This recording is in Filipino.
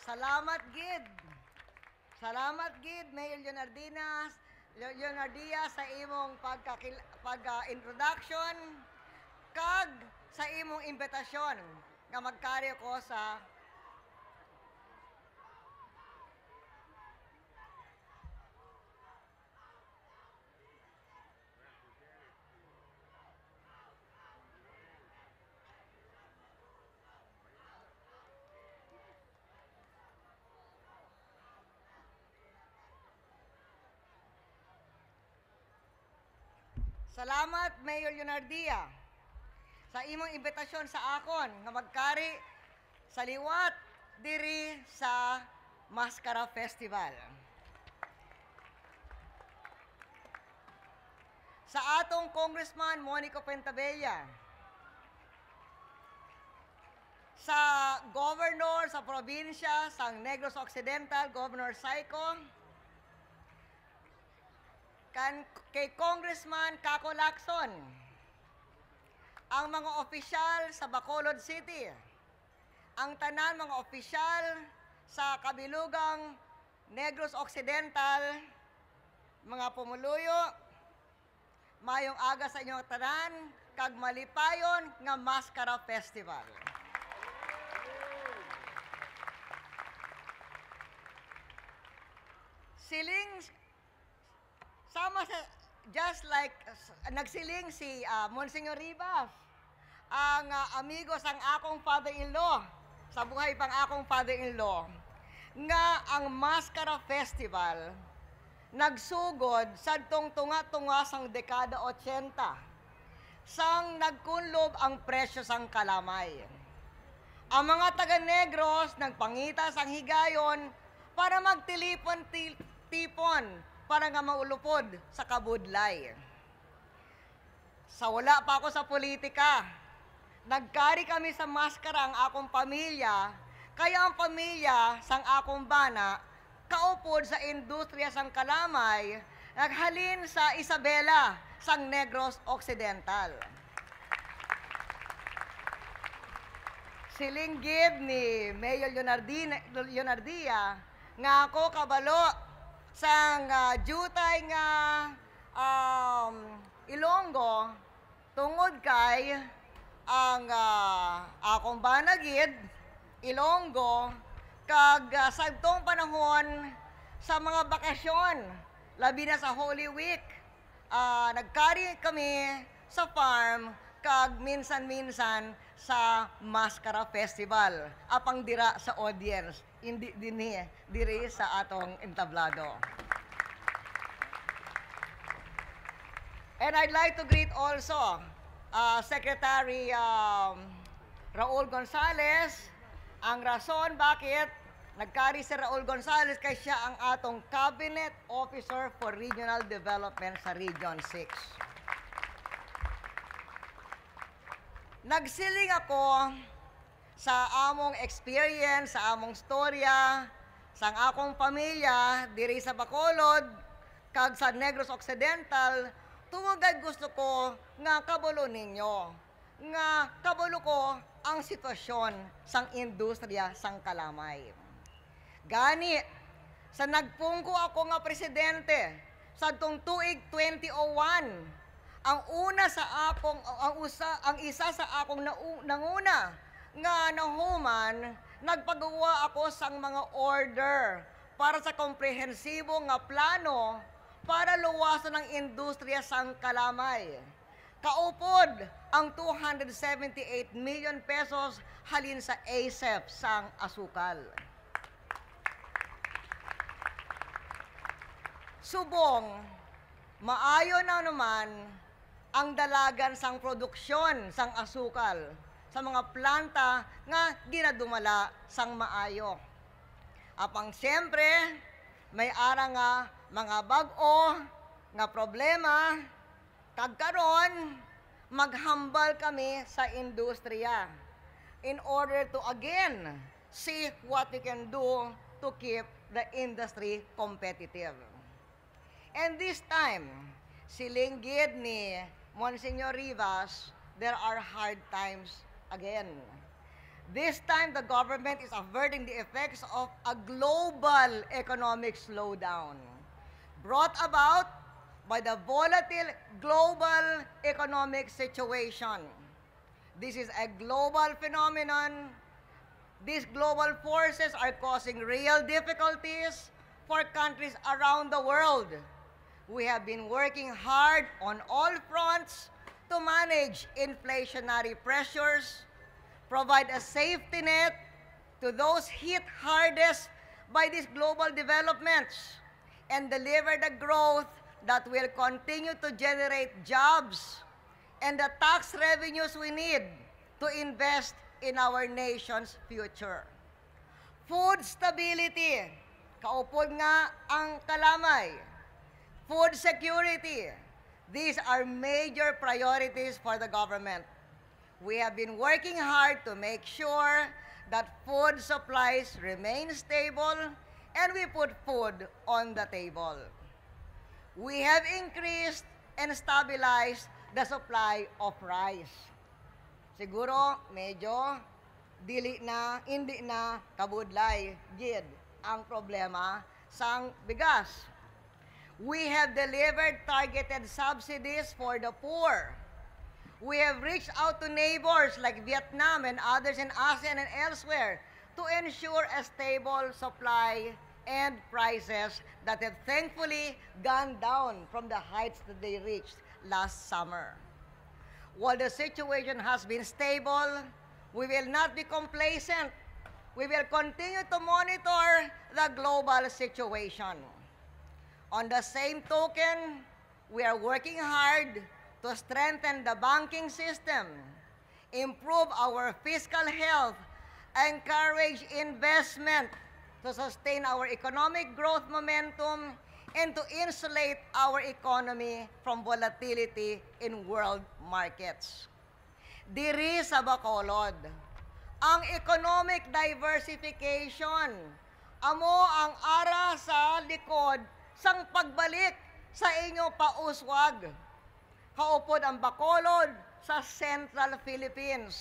Salamat gid. Salamat gid Mayor Leonardia sa imong pagka-introduction kag sa imong imbitasyon nga magkaryo ko sa Salamat Mayor Leonardia sa imong imbitasyon sa akon nga magkari sa liwat diri sa Mascara Festival. Sa atong Congressman Monico Pentabella, sa Governor sa probinsya sa Negros Occidental, Governor Saico, kay Congressman Kako Lacson, ang mga opisyal sa Bacolod City, ang tanan mga opisyal sa kabilugang Negros Occidental, mga pumuluyo, mayong aga sa inyong tanan, kag malipayon nga Mascara Festival. Siling sama sa, just like nagsiling si Monsignor Rivas, ang amigos ang akong father-in-law, sa buhay pang akong father-in-law, nga ang Mascara Festival nagsugod sadtong tunga-tunga sang dekada 80, sang nagkunlob ang presyo sang kalamay. Ang mga taga-Negros nagpangita sang higayon para magtilipon-tipon para nga maulupod sa kabudlay. Sa wala pa ako sa politika, nagkari kami sa maskara ang akong pamilya, kaya ang pamilya sang akong bana, kaupod sa industriya sang kalamay, naghalin sa Isabela sang Negros Occidental. Silinggid ni Mayor Leonardia nga ako kabalo sang jutay nga Ilonggo tungod kay ang akong banagid Ilonggo kag sagtong panahon sa mga bakasyon labi na sa Holy Week nagkari kami sa farm kag minsan-minsan sa Mascara Festival apang dira sa audience hindi diri sa atong entablado. And I'd like to greet also Secretary Raul Gonzales. Ang rason bakit nagkari si Raul Gonzales kay siya ang atong Cabinet Officer for Regional Development sa Region 6. Nagsiling ako sa among experience, sa among storya, sa akong pamilya, diri sa Bacolod, kag sa Negros Occidental, tungod gusto ko nga kabalo ninyo, nga kabalo ko ang sitwasyon sang industriya sang kalamay. Gani, sa nagpungko ako nga presidente, sa tuig 2001, ang isa sa akong nanguna nga nahuman, nagpagawa ako sang mga order para sa komprehensibo nga plano para luwasan ng industriya sang kalamay. Kaupod ang 278 million pesos halin sa ASEP sang asukal. Subong, maayo na naman ang dalagan sang produksyon sang asukal sa mga planta nga ginadumala sang maayo. Apang siyempre, may ara nga mga bag-o nga problema, kag karon maghambal kami sa industriya in order to again see what we can do to keep the industry competitive. And this time, silinggid ni Monsignor Rivas, there are hard times again. This time, the government is averting the effects of a global economic slowdown brought about by the volatile global economic situation. This is a global phenomenon. These global forces are causing real difficulties for countries around the world. We have been working hard on all fronts to manage inflationary pressures, provide a safety net to those hit hardest by these global developments, and deliver the growth that will continue to generate jobs and the tax revenues we need to invest in our nation's future. Food stability, kaupod nga ang kalamay. Food security, these are major priorities for the government. We have been working hard to make sure that food supplies remain stable and we put food on the table. We have increased and stabilized the supply of rice. Siguro medyo hindi na kabudlay gid ang problema sang bigas. We have delivered targeted subsidies for the poor. We have reached out to neighbors like Vietnam and others in ASEAN and elsewhere to ensure a stable supply and prices that have thankfully gone down from the heights that they reached last summer. While the situation has been stable, we will not be complacent. We will continue to monitor the global situation. On the same token, we are working hard to strengthen the banking system, improve our fiscal health, encourage investment to sustain our economic growth momentum, and to insulate our economy from volatility in world markets. Diri sa Bacolod, ang economic diversification, amo ang ara sa likod sang pagbalik sa inyo pauswag. Kaupod ang Bacolod sa Central Philippines.